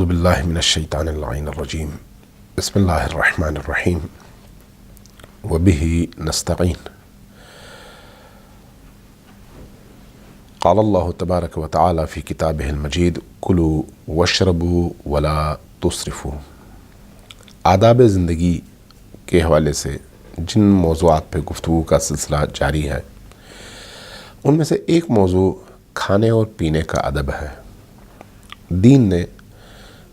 باللہ من الشیطان اللعین الرجیم بسم اللہ الرحمن الرحیم وبہ نستعین قال اللہ تبارک و تعالی فی کتابہ المجید کلوا واشربوا ولا تسرفوا۔ آداب زندگی کے حوالے سے جن موضوعات پہ گفتگو کا سلسلہ جاری ہے ان میں سے ایک موضوع کھانے اور پینے کا ادب ہے۔ دین نے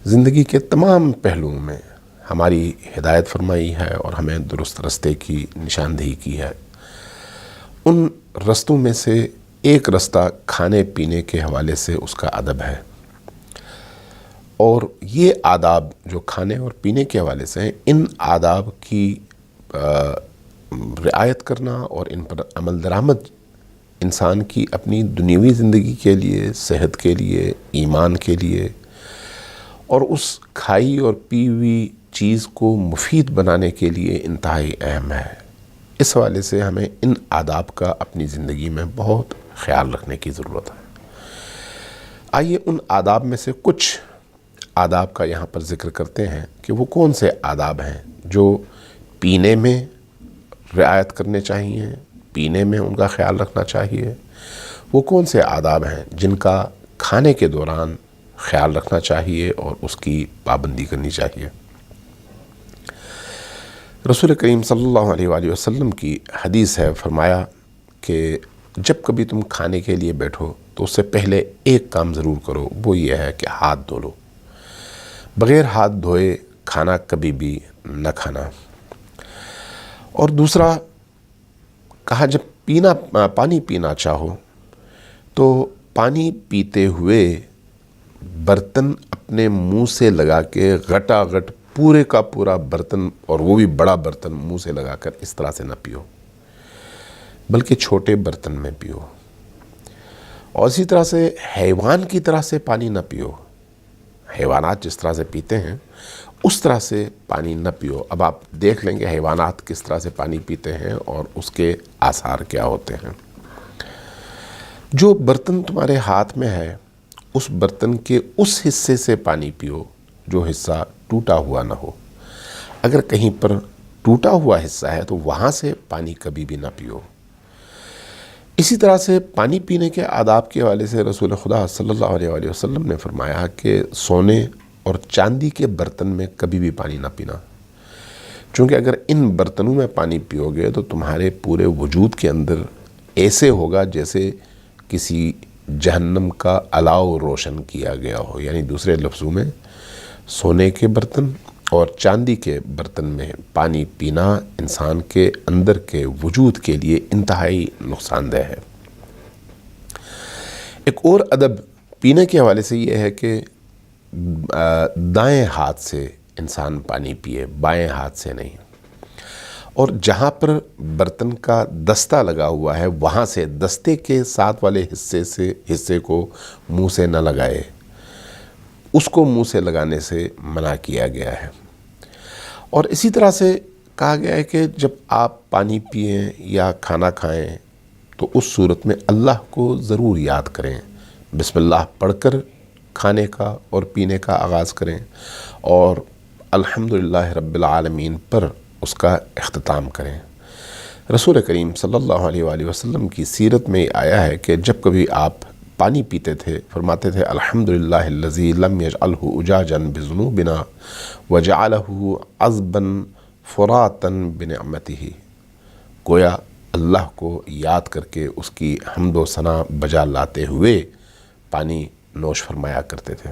زندگی کے تمام پہلوؤں میں ہماری ہدایت فرمائی ہے اور ہمیں درست رستے کی نشاندہی کی ہے۔ ان رستوں میں سے ایک رستہ کھانے پینے کے حوالے سے اس کا ادب ہے، اور یہ آداب جو کھانے اور پینے کے حوالے سے ہیں، ان آداب کی رعایت کرنا اور ان پر عمل درآمد انسان کی اپنی دنیوی زندگی کے لیے، صحت کے لیے، ایمان کے لیے اور اس کھائی اور پی ہوئی چیز کو مفید بنانے کے لیے انتہائی اہم ہے۔ اس حوالے سے ہمیں ان آداب کا اپنی زندگی میں بہت خیال رکھنے کی ضرورت ہے۔ آئیے ان آداب میں سے کچھ آداب کا یہاں پر ذکر کرتے ہیں کہ وہ کون سے آداب ہیں جو پینے میں رعایت کرنے چاہیے، پینے میں ان کا خیال رکھنا چاہیے۔ وہ کون سے آداب ہیں جن کا کھانے کے دوران خیال رکھنا چاہیے اور اس کی پابندی کرنی چاہیے۔ رسول کریم صلی اللہ علیہ وآلہ وسلم کی حدیث ہے، فرمایا کہ جب کبھی تم کھانے کے لیے بیٹھو تو اس سے پہلے ایک کام ضرور کرو، وہ یہ ہے کہ ہاتھ دھو لو۔ بغیر ہاتھ دھوئے کھانا کبھی بھی نہ کھانا۔ اور دوسرا کہا جب پانی پینا چاہو تو پانی پیتے ہوئے برتن اپنے منہ سے لگا کے گھٹا گھٹ پورے کا پورا برتن، اور وہ بھی بڑا برتن، منہ سے لگا کر اس طرح سے نہ پیو، بلکہ چھوٹے برتن میں پیو۔ اور اسی طرح سے حیوان کی طرح سے پانی نہ پیو۔ حیوانات جس طرح سے پیتے ہیں اس طرح سے پانی نہ پیو۔ اب آپ دیکھ لیں گے حیوانات کس طرح سے پانی پیتے ہیں اور اس کے آثار کیا ہوتے ہیں۔ جو برتن تمہارے ہاتھ میں ہے اس برتن کے اس حصے سے پانی پیو جو حصہ ٹوٹا ہوا نہ ہو۔ اگر کہیں پر ٹوٹا ہوا حصہ ہے تو وہاں سے پانی کبھی بھی نہ پیو۔ اسی طرح سے پانی پینے کے آداب کے حوالے سے رسول خدا صلی اللہ علیہ وآلہ وسلم نے فرمایا کہ سونے اور چاندی کے برتن میں کبھی بھی پانی نہ پینا، چونکہ اگر ان برتنوں میں پانی پیو گے تو تمہارے پورے وجود کے اندر ایسے ہوگا جیسے کسی جہنم کا الاؤ روشن کیا گیا ہو۔ یعنی دوسرے لفظوں میں سونے کے برتن اور چاندی کے برتن میں پانی پینا انسان کے اندر کے وجود کے لیے انتہائی نقصان دہ ہے۔ ایک اور ادب پینے کے حوالے سے یہ ہے کہ دائیں ہاتھ سے انسان پانی پیے، بائیں ہاتھ سے نہیں۔ اور جہاں پر برتن کا دستہ لگا ہوا ہے وہاں سے دستے کے ساتھ والے حصے کو منہ سے نہ لگائے، اس کو منہ سے لگانے سے منع کیا گیا ہے۔ اور اسی طرح سے کہا گیا ہے کہ جب آپ پانی پئیں یا کھانا کھائیں تو اس صورت میں اللہ کو ضرور یاد کریں، بسم اللہ پڑھ کر کھانے کا اور پینے کا آغاز کریں اور الحمدللہ رب العالمین پر اس کا اختتام کریں۔ رسول کریم صلی اللہ علیہ وآلہ وسلم کی سیرت میں آیا ہے کہ جب کبھی آپ پانی پیتے تھے فرماتے تھے الحمدللہ الذی لم یجعلہ اجاجا بذنوبنا وجعلہ عذبا فراتا بنعمتہ۔ گویا اللہ کو یاد کر کے اس کی حمد و ثنا بجا لاتے ہوئے پانی نوش فرمایا کرتے تھے۔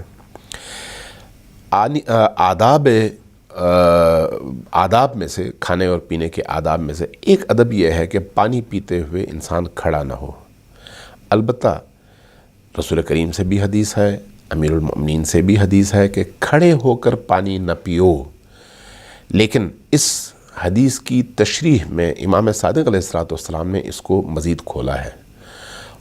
آداب میں سے، کھانے اور پینے کے آداب میں سے ایک ادب یہ ہے کہ پانی پیتے ہوئے انسان کھڑا نہ ہو۔ البتہ رسول کریم سے بھی حدیث ہے، امیر المؤمنین سے بھی حدیث ہے کہ کھڑے ہو کر پانی نہ پیو، لیکن اس حدیث کی تشریح میں امام صادق علیہ السلام نے اس کو مزید کھولا ہے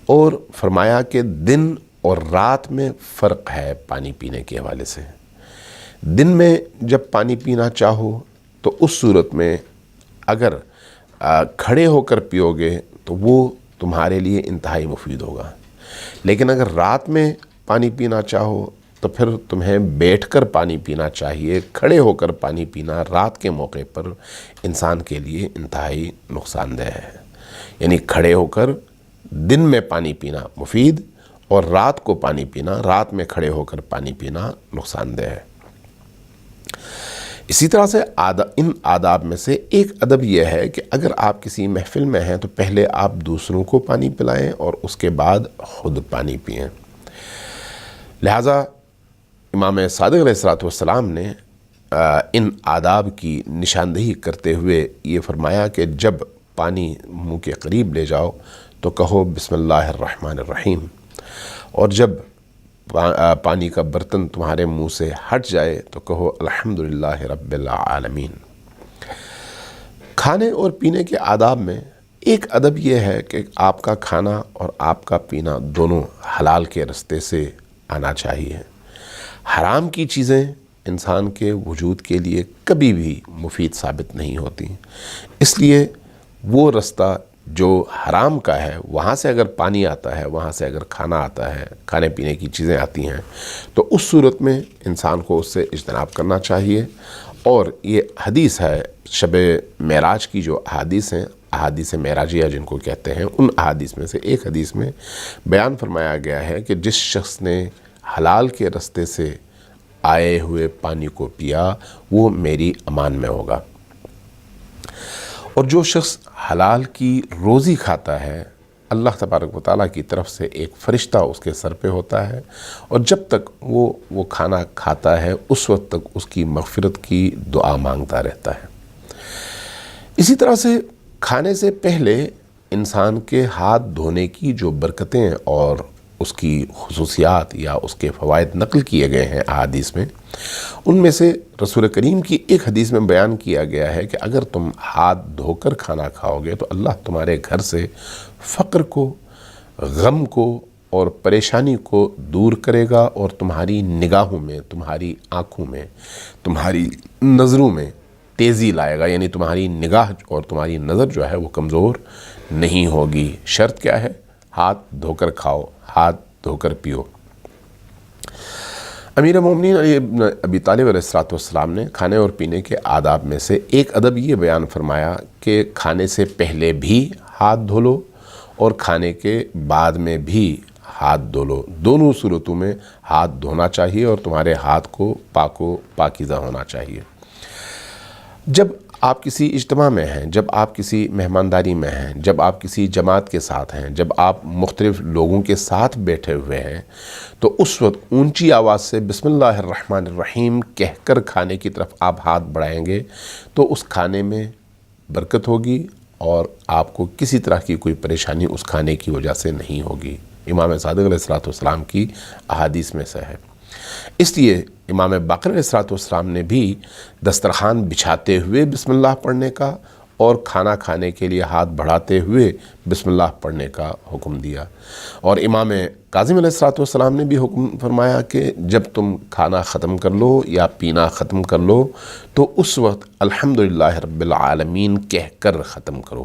اور فرمایا کہ دن اور رات میں فرق ہے پانی پینے کے حوالے سے۔ دن میں جب پانی پینا چاہو تو اس صورت میں اگر کھڑے ہو کر پیو گے تو وہ تمہارے لیے انتہائی مفید ہوگا، لیکن اگر رات میں پانی پینا چاہو تو پھر تمہیں بیٹھ کر پانی پینا چاہیے۔ کھڑے ہو کر پانی پینا رات کے موقع پر انسان کے لیے انتہائی نقصان دہ ہے۔ یعنی کھڑے ہو کر دن میں پانی پینا مفید، اور رات کو پانی پینا، رات میں کھڑے ہو کر پانی پینا نقصان دہ ہے۔ اسی طرح سے ان آداب میں سے ایک ادب یہ ہے کہ اگر آپ کسی محفل میں ہیں تو پہلے آپ دوسروں کو پانی پلائیں اور اس کے بعد خود پانی پئیں۔ لہٰذا امام صادق علیہ السلام نے ان آداب کی نشاندہی کرتے ہوئے یہ فرمایا کہ جب پانی منہ کے قریب لے جاؤ تو کہو بسم اللہ الرحمن الرحیم، اور جب پانی کا برتن تمہارے منہ سے ہٹ جائے تو کہو الحمدللہ رب العالمین۔ کھانے اور پینے کے آداب میں ایک ادب یہ ہے کہ آپ کا کھانا اور آپ کا پینا دونوں حلال کے رستے سے آنا چاہیے۔ حرام کی چیزیں انسان کے وجود کے لیے کبھی بھی مفید ثابت نہیں ہوتی، اس لیے وہ رستہ جو حرام کا ہے وہاں سے اگر پانی آتا ہے، وہاں سے اگر کھانا آتا ہے، کھانے پینے کی چیزیں آتی ہیں، تو اس صورت میں انسان کو اس سے اجتناب کرنا چاہیے۔ اور یہ حدیث ہے، شب معراج کی جو احادیث ہیں، احادیث معراجیہ جن کو کہتے ہیں، ان احادیث میں سے ایک حدیث میں بیان فرمایا گیا ہے کہ جس شخص نے حلال کے رستے سے آئے ہوئے پانی کو پیا وہ میری امان میں ہوگا، اور جو شخص حلال کی روزی کھاتا ہے اللہ تبارک و تعالیٰ کی طرف سے ایک فرشتہ اس کے سر پہ ہوتا ہے، اور جب تک وہ کھانا کھاتا ہے اس وقت تک اس کی مغفرت کی دعا مانگتا رہتا ہے۔ اسی طرح سے کھانے سے پہلے انسان کے ہاتھ دھونے کی جو برکتیں اور اس کی خصوصیات یا اس کے فوائد نقل کیے گئے ہیں احادیث میں، ان میں سے رسول کریم کی ایک حدیث میں بیان کیا گیا ہے کہ اگر تم ہاتھ دھو کر کھانا کھاؤ گے تو اللہ تمہارے گھر سے فقر کو، غم کو اور پریشانی کو دور کرے گا، اور تمہاری نگاہوں میں، تمہاری آنکھوں میں، تمہاری نظروں میں تیزی لائے گا، یعنی تمہاری نگاہ اور تمہاری نظر جو ہے وہ کمزور نہیں ہوگی۔ شرط کیا ہے؟ ہاتھ دھو کر کھاؤ، ہاتھ دھو کر پیو۔ امیر مومنین علی بن ابی طالب علیہ السلام نے کھانے اور پینے کے آداب میں سے ایک ادب یہ بیان فرمایا کہ کھانے سے پہلے بھی ہاتھ دھو لو اور کھانے کے بعد میں بھی ہاتھ دھو لو، دونوں صورتوں میں ہاتھ دھونا چاہیے اور تمہارے ہاتھ کو پاک و پاکیزہ ہونا چاہیے۔ جب آپ کسی اجتماع میں ہیں، جب آپ کسی مہمانداری میں ہیں، جب آپ کسی جماعت کے ساتھ ہیں، جب آپ مختلف لوگوں کے ساتھ بیٹھے ہوئے ہیں، تو اس وقت اونچی آواز سے بسم اللہ الرحمن الرحیم کہہ کر کھانے کی طرف آپ ہاتھ بڑھائیں گے تو اس کھانے میں برکت ہوگی اور آپ کو کسی طرح کی کوئی پریشانی اس کھانے کی وجہ سے نہیں ہوگی۔ امام صادق علیہ السلام کی احادیث میں سے ہے۔ اس لیے امام باقر علیہ السلام نے بھی دسترخوان بچھاتے ہوئے بسم اللہ پڑھنے کا اور کھانا کھانے کے لیے ہاتھ بڑھاتے ہوئے بسم اللہ پڑھنے کا حکم دیا، اور امام کاظم علیہ السلام نے بھی حکم فرمایا کہ جب تم کھانا ختم کر لو یا پینا ختم کر لو تو اس وقت الحمدللہ رب العالمین کہہ کر ختم کرو۔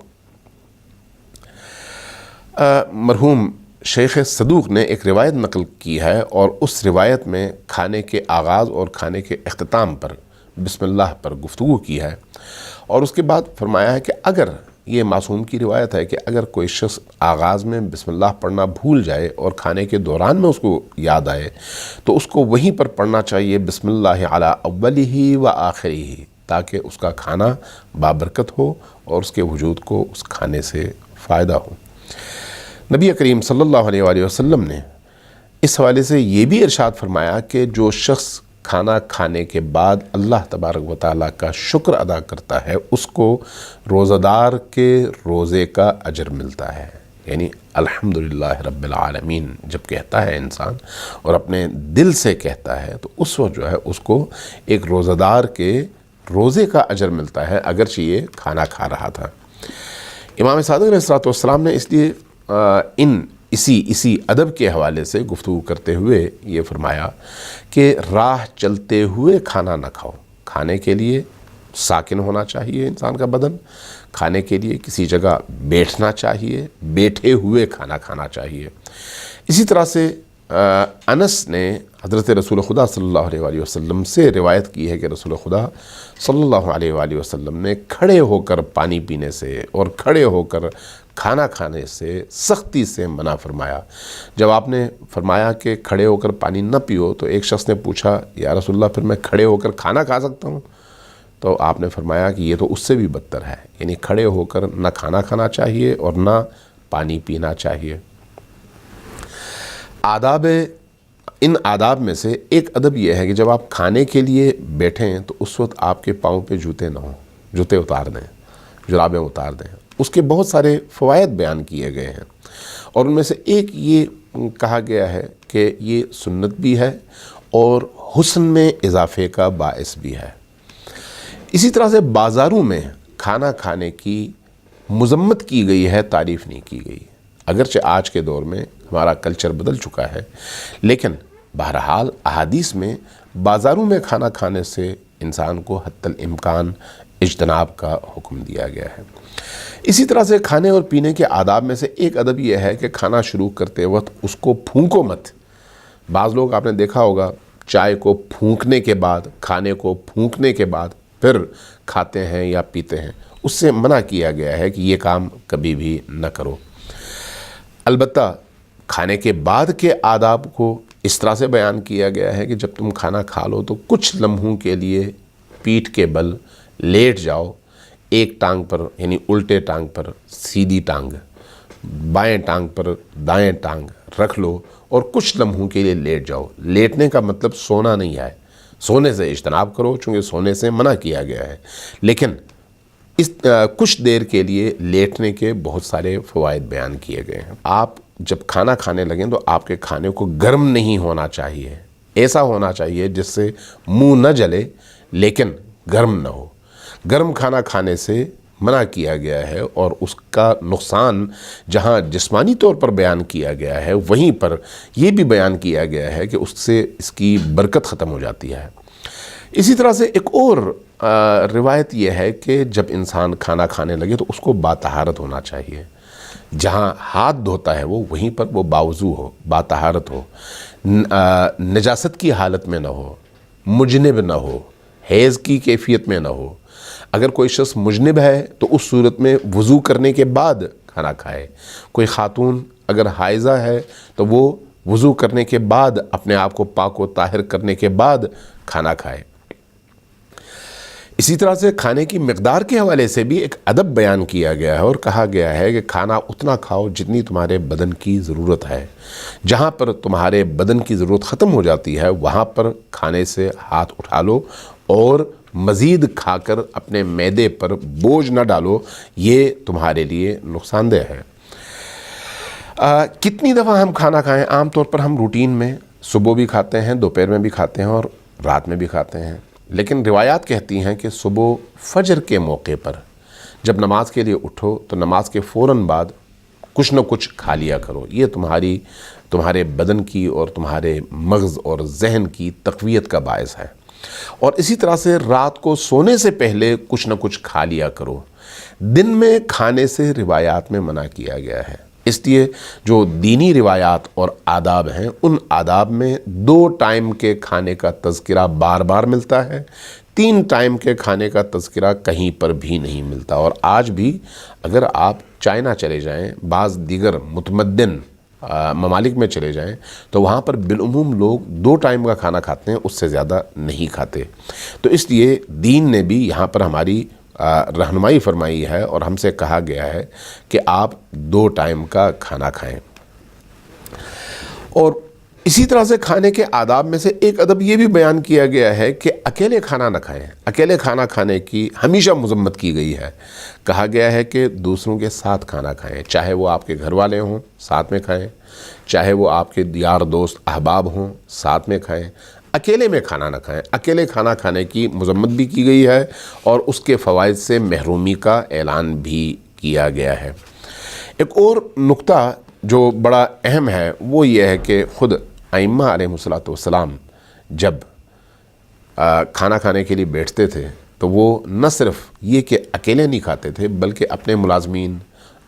مرحوم شیخ صدوق نے ایک روایت نقل کی ہے، اور اس روایت میں کھانے کے آغاز اور کھانے کے اختتام پر بسم اللہ پر گفتگو کی ہے، اور اس کے بعد فرمایا ہے کہ اگر یہ معصوم کی روایت ہے کہ اگر کوئی شخص آغاز میں بسم اللہ پڑھنا بھول جائے اور کھانے کے دوران میں اس کو یاد آئے تو اس کو وہیں پر پڑھنا چاہیے بسم اللہ علی اولہ و آخرہ، تاکہ اس کا کھانا بابرکت ہو اور اس کے وجود کو اس کھانے سے فائدہ ہو۔ نبی کریم صلی اللہ علیہ وآلہ وسلم نے اس حوالے سے یہ بھی ارشاد فرمایا کہ جو شخص کھانا کھانے کے بعد اللہ تبارک و تعالیٰ کا شکر ادا کرتا ہے اس کو روزہ دار کے روزے کا اجر ملتا ہے، یعنی الحمدللہ رب العالمین جب کہتا ہے انسان اور اپنے دل سے کہتا ہے تو اس وقت جو ہے اس کو ایک روزہ دار کے روزے کا اجر ملتا ہے، اگرچہ یہ کھانا کھا رہا تھا۔ امام صادق علیہ السلام نے اس لیے اسی ادب کے حوالے سے گفتگو کرتے ہوئے یہ فرمایا کہ راہ چلتے ہوئے کھانا نہ کھاؤ، کھانے کے لیے ساکن ہونا چاہیے انسان کا بدن، کھانے کے لیے کسی جگہ بیٹھنا چاہیے، بیٹھے ہوئے کھانا کھانا چاہیے۔ اسی طرح سے انس نے حضرت رسول خدا صلی اللہ علیہ وآلہ وسلم سے روایت کی ہے کہ رسول خدا صلی اللہ علیہ وآلہ وسلم نے کھڑے ہو کر پانی پینے سے اور کھڑے ہو کر کھانا کھانے سے سختی سے منع فرمایا۔ جب آپ نے فرمایا کہ کھڑے ہو کر پانی نہ پیو تو ایک شخص نے پوچھا یا رسول اللہ پھر میں کھڑے ہو کر کھانا کھا سکتا ہوں؟ تو آپ نے فرمایا کہ یہ تو اس سے بھی بدتر ہے، یعنی کھڑے ہو کر نہ کھانا کھانا چاہیے اور نہ پانی پینا چاہیے۔ ان آداب میں سے ایک ادب یہ ہے کہ جب آپ کھانے کے لیے بیٹھیں تو اس وقت آپ کے پاؤں پہ جوتے نہ ہوں، جوتے اتار دیں، جرابیں اتار دیں۔ اس کے بہت سارے فوائد بیان کیے گئے ہیں، اور ان میں سے ایک یہ کہا گیا ہے کہ یہ سنت بھی ہے اور حسن میں اضافے کا باعث بھی ہے۔ اسی طرح سے بازاروں میں کھانا کھانے کی مذمت کی گئی ہے، تعریف نہیں کی گئی، اگرچہ آج کے دور میں ہمارا کلچر بدل چکا ہے، لیکن بہرحال احادیث میں بازاروں میں کھانا کھانے سے انسان کو حتی الامکان اجتناب کا حکم دیا گیا ہے۔ اسی طرح سے کھانے اور پینے کے آداب میں سے ایک ادب یہ ہے کہ کھانا شروع کرتے وقت اس کو پھونکو مت۔ بعض لوگ آپ نے دیکھا ہوگا چائے کو پھونکنے کے بعد، کھانے کو پھونکنے کے بعد پھر کھاتے ہیں یا پیتے ہیں، اس سے منع کیا گیا ہے کہ یہ کام کبھی بھی نہ کرو۔ البتہ کھانے کے بعد کے آداب کو اس طرح سے بیان کیا گیا ہے کہ جب تم کھانا کھا لو تو کچھ لمحوں کے لیے پیٹھ کے بل لیٹ جاؤ، ایک ٹانگ پر یعنی الٹے ٹانگ پر سیدھی ٹانگ، بائیں ٹانگ پر دائیں ٹانگ رکھ لو اور کچھ لمحوں کے لیے لیٹ جاؤ۔ لیٹنے کا مطلب سونا نہیں ہے، سونے سے اجتناب کرو چونکہ سونے سے منع کیا گیا ہے، لیکن اس کچھ دیر کے لیے لیٹنے کے بہت سارے فوائد بیان کیے گئے ہیں۔ آپ جب کھانا کھانے لگیں تو آپ کے کھانے کو گرم نہیں ہونا چاہیے، ایسا ہونا چاہیے جس سے منہ نہ جلے لیکن گرم نہ ہو۔ گرم کھانا کھانے سے منع کیا گیا ہے، اور اس کا نقصان جہاں جسمانی طور پر بیان کیا گیا ہے وہیں پر یہ بھی بیان کیا گیا ہے کہ اس سے اس کی برکت ختم ہو جاتی ہے۔ اسی طرح سے ایک اور روایت یہ ہے کہ جب انسان کھانا کھانے لگے تو اس کو باطہارت ہونا چاہیے، جہاں ہاتھ دھوتا ہے وہ وہیں پر وہ باوضو ہو، باطہارت ہو، نجاست کی حالت میں نہ ہو، مجنب نہ ہو، حیض کی کیفیت میں نہ ہو۔ اگر کوئی شخص مجنب ہے تو اس صورت میں وضو کرنے کے بعد کھانا کھائے۔ کوئی خاتون اگر حائضہ ہے تو وہ وضو کرنے کے بعد اپنے آپ کو پاک و طاہر کرنے کے بعد کھانا کھائے۔ اسی طرح سے کھانے کی مقدار کے حوالے سے بھی ایک ادب بیان کیا گیا ہے اور کہا گیا ہے کہ کھانا اتنا کھاؤ جتنی تمہارے بدن کی ضرورت ہے۔ جہاں پر تمہارے بدن کی ضرورت ختم ہو جاتی ہے وہاں پر کھانے سے ہاتھ اٹھا لو، اور مزید کھا کر اپنے معدے پر بوجھ نہ ڈالو، یہ تمہارے لیے نقصان دہ ہے۔ کتنی دفعہ ہم کھانا کھائیں؟ عام طور پر ہم روٹین میں صبح بھی کھاتے ہیں، دوپہر میں بھی کھاتے ہیں اور رات میں بھی کھاتے ہیں، لیکن روایات کہتی ہیں کہ صبح فجر کے موقع پر جب نماز کے لیے اٹھو تو نماز کے فوراً بعد کچھ نہ کچھ کھا لیا کرو، یہ تمہارے بدن کی اور تمہارے مغز اور ذہن کی تقویت کا باعث ہے۔ اور اسی طرح سے رات کو سونے سے پہلے کچھ نہ کچھ کھا لیا کرو۔ دن میں کھانے سے روایات میں منع کیا گیا ہے، اس لیے جو دینی روایات اور آداب ہیں ان آداب میں 2 ٹائم کے کھانے کا تذکرہ بار بار ملتا ہے، 3 ٹائم کے کھانے کا تذکرہ کہیں پر بھی نہیں ملتا۔ اور آج بھی اگر آپ چائنا چلے جائیں، بعض دیگر متمدن ممالک میں چلے جائیں تو وہاں پر بالعموم لوگ 2 ٹائم کا کھانا کھاتے ہیں، اس سے زیادہ نہیں کھاتے۔ تو اس لیے دین نے بھی یہاں پر ہماری رہنمائی فرمائی ہے اور ہم سے کہا گیا ہے کہ آپ 2 ٹائم کا کھانا کھائیں۔ اور اسی طرح سے کھانے کے آداب میں سے ایک ادب یہ بھی بیان کیا گیا ہے کہ اکیلے کھانا نہ کھائیں۔ اکیلے کھانا کھانے کی ہمیشہ مذمت کی گئی ہے۔ کہا گیا ہے کہ دوسروں کے ساتھ کھانا کھائیں، چاہے وہ آپ کے گھر والے ہوں ساتھ میں کھائیں، چاہے وہ آپ کے یار دوست احباب ہوں ساتھ میں کھائیں، اکیلے میں کھانا نہ کھائیں۔ اکیلے کھانا کھانے کی مذمت بھی کی گئی ہے اور اس کے فوائد سے محرومی کا اعلان بھی کیا گیا ہے۔ ایک اور نقطہ جو بڑا اہم ہے وہ یہ ہے کہ خود ائمہ علیہ السلام جب کھانا کھانے کے لیے بیٹھتے تھے تو وہ نہ صرف یہ کہ اکیلے نہیں کھاتے تھے بلکہ اپنے ملازمین،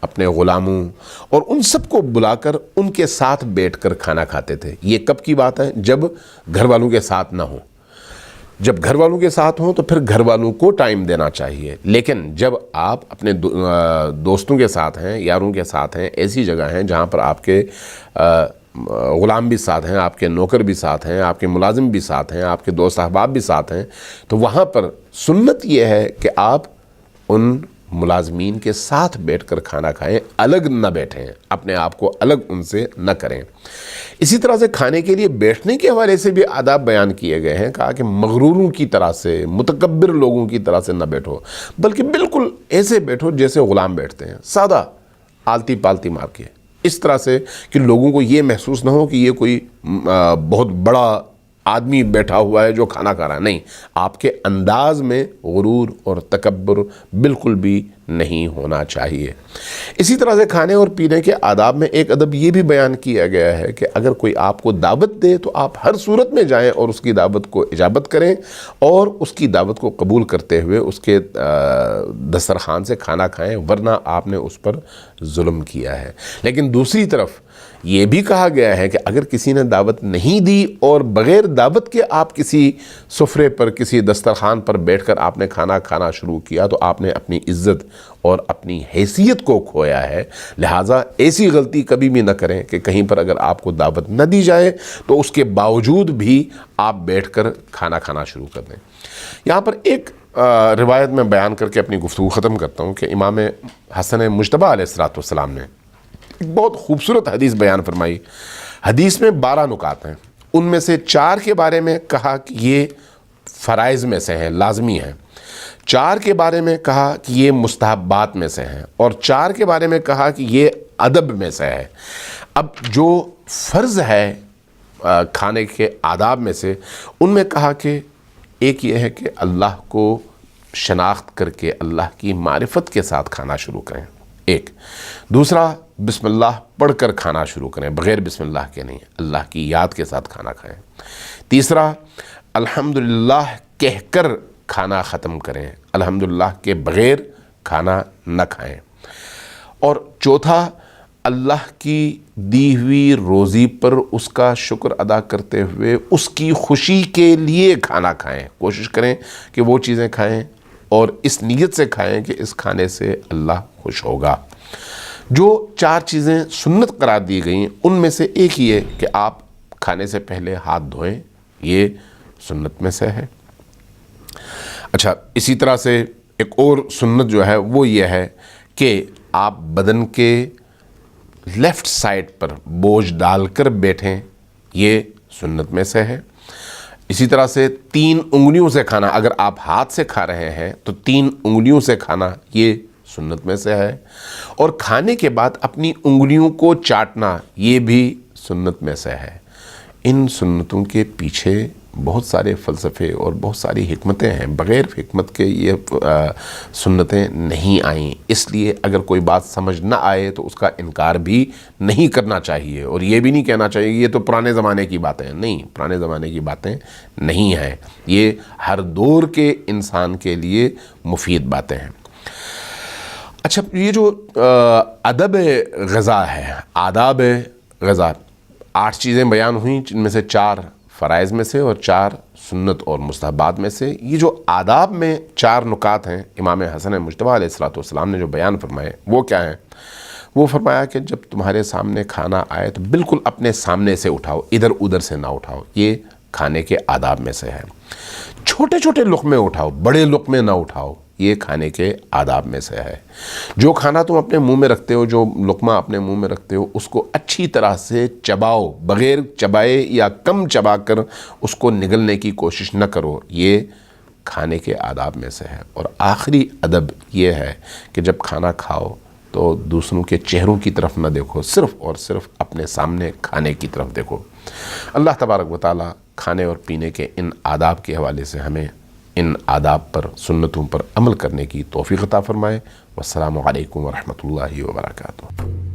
اپنے غلاموں اور ان سب کو بلا کر ان کے ساتھ بیٹھ کر کھانا کھاتے تھے۔ یہ کب کی بات ہے؟ جب گھر والوں کے ساتھ نہ ہوں۔ جب گھر والوں کے ساتھ ہوں تو پھر گھر والوں کو ٹائم دینا چاہیے، لیکن جب آپ اپنے دوستوں کے ساتھ ہیں، یاروں کے ساتھ ہیں، ایسی جگہ ہیں جہاں پر آپ کے غلام بھی ساتھ ہیں، آپ کے نوکر بھی ساتھ ہیں، آپ کے ملازم بھی ساتھ ہیں، آپ کے دوست احباب بھی ساتھ ہیں، تو وہاں پر سنت یہ ہے کہ آپ ان ملازمین کے ساتھ بیٹھ کر کھانا کھائیں، الگ نہ بیٹھیں، اپنے آپ کو الگ ان سے نہ کریں۔ اسی طرح سے کھانے کے لیے بیٹھنے کے حوالے سے بھی آداب بیان کیے گئے ہیں۔ کہا کہ مغروروں کی طرح سے، متکبر لوگوں کی طرح سے نہ بیٹھو، بلکہ بالکل ایسے بیٹھو جیسے غلام بیٹھتے ہیں، سادہ آلتی پالتی مار کے، اس طرح سے کہ لوگوں کو یہ محسوس نہ ہو کہ یہ کوئی بہت بڑا آدمی بیٹھا ہوا ہے جو کھانا کھا رہا ہے۔ نہیں، آپ کے انداز میں غرور اور تکبر بالکل بھی نہیں ہونا چاہیے۔ اسی طرح سے کھانے اور پینے کے آداب میں ایک ادب یہ بھی بیان کیا گیا ہے کہ اگر کوئی آپ کو دعوت دے تو آپ ہر صورت میں جائیں اور اس کی دعوت کو اجابت کریں اور اس کی دعوت کو قبول کرتے ہوئے اس کے دسترخوان سے کھانا کھائیں، ورنہ آپ نے اس پر ظلم کیا ہے۔ لیکن دوسری طرف یہ بھی کہا گیا ہے کہ اگر کسی نے دعوت نہیں دی اور بغیر دعوت کے آپ کسی سفرے پر، کسی دسترخوان پر بیٹھ کر آپ نے کھانا کھانا شروع کیا تو آپ نے اپنی عزت اور اپنی حیثیت کو کھویا ہے۔ لہٰذا ایسی غلطی کبھی بھی نہ کریں کہ کہیں پر اگر آپ کو دعوت نہ دی جائے تو اس کے باوجود بھی آپ بیٹھ کر کھانا کھانا شروع کر دیں۔ یہاں پر ایک روایت میں بیان کر کے اپنی گفتگو ختم کرتا ہوں کہ امام حسن مجتبیٰ علیہ السلام نے ایک بہت خوبصورت حدیث بیان فرمائی۔ حدیث میں 12 نکات ہیں، ان میں سے 4 کے بارے میں کہا کہ یہ فرائض میں سے ہیں، لازمی ہیں، 4 کے بارے میں کہا کہ یہ مستحبات میں سے ہیں، اور 4 کے بارے میں کہا کہ یہ ادب میں سے ہے۔ اب جو فرض ہے کھانے کے آداب میں سے، ان میں کہا کہ ایک یہ ہے کہ اللہ کو شناخت کر کے اللہ کی معرفت کے ساتھ کھانا شروع کریں، ایک۔ دوسرا، بسم اللہ پڑھ کر کھانا شروع کریں، بغیر بسم اللہ کے نہیں، اللہ کی یاد کے ساتھ کھانا کھائیں۔ تیسرا، الحمدللہ کہہ کر کھانا ختم کریں، الحمدللہ کے بغیر کھانا نہ کھائیں۔ اور چوتھا، اللہ کی دی ہوئی روزی پر اس کا شکر ادا کرتے ہوئے اس کی خوشی کے لیے کھانا کھائیں، کوشش کریں کہ وہ چیزیں کھائیں اور اس نیت سے کھائیں کہ اس کھانے سے اللہ خوش ہوگا۔ جو 4 چیزیں سنت قرار دی گئیں ان میں سے ایک ہی ہے کہ آپ کھانے سے پہلے ہاتھ دھوئیں، یہ سنت میں سے ہے۔ اچھا، اسی طرح سے ایک اور سنت جو ہے وہ یہ ہے کہ آپ بدن کے لیفٹ سائڈ پر بوجھ ڈال کر بیٹھیں، یہ سنت میں سے ہے۔ اسی طرح سے 3 انگلیوں سے کھانا، اگر آپ ہاتھ سے کھا رہے ہیں تو 3 انگلیوں سے کھانا، یہ سنت میں سے ہے۔ اور کھانے کے بعد اپنی انگلیوں کو چاٹنا، یہ بھی سنت میں سے ہے۔ ان سنتوں کے پیچھے بہت سارے فلسفے اور بہت ساری حکمتیں ہیں، بغیر حکمت کے یہ سنتیں نہیں آئیں۔ اس لیے اگر کوئی بات سمجھ نہ آئے تو اس کا انکار بھی نہیں کرنا چاہیے، اور یہ بھی نہیں کہنا چاہیے کہ یہ تو پرانے زمانے کی باتیں ہیں۔ نہیں، پرانے زمانے کی باتیں نہیں ہیں، یہ ہر دور کے انسان کے لیے مفید باتیں ہیں۔ اچھا، یہ جو ادب غذا ہے، آداب غذا، 8 چیزیں بیان ہوئیں، جن میں سے 4 فرائض میں سے اور 4 سنت اور مستحبات میں سے۔ یہ جو آداب میں 4 نکات ہیں امام حسن مجتبیٰ علیہ السلام نے جو بیان فرمائے، وہ کیا ہیں؟ وہ فرمایا کہ جب تمہارے سامنے کھانا آئے تو بالکل اپنے سامنے سے اٹھاؤ، ادھر ادھر سے نہ اٹھاؤ، یہ کھانے کے آداب میں سے ہے۔ چھوٹے چھوٹے لقمے اٹھاؤ، بڑے لقمے نہ اٹھاؤ، یہ کھانے کے آداب میں سے ہے۔ جو کھانا تم اپنے منہ میں رکھتے ہو، جو لقمہ اپنے منہ میں رکھتے ہو، اس کو اچھی طرح سے چباؤ، بغیر چبائے یا کم چبا کر اس کو نگلنے کی کوشش نہ کرو، یہ کھانے کے آداب میں سے ہے۔ اور آخری ادب یہ ہے کہ جب کھانا کھاؤ تو دوسروں کے چہروں کی طرف نہ دیکھو، صرف اور صرف اپنے سامنے کھانے کی طرف دیکھو۔ اللہ تبارک و تعالی کھانے اور پینے کے ان آداب کے حوالے سے ہمیں ان آداب پر، سنتوں پر عمل کرنے کی توفیق عطا فرمائے۔ والسلام علیکم ورحمۃ اللہ وبرکاتہ۔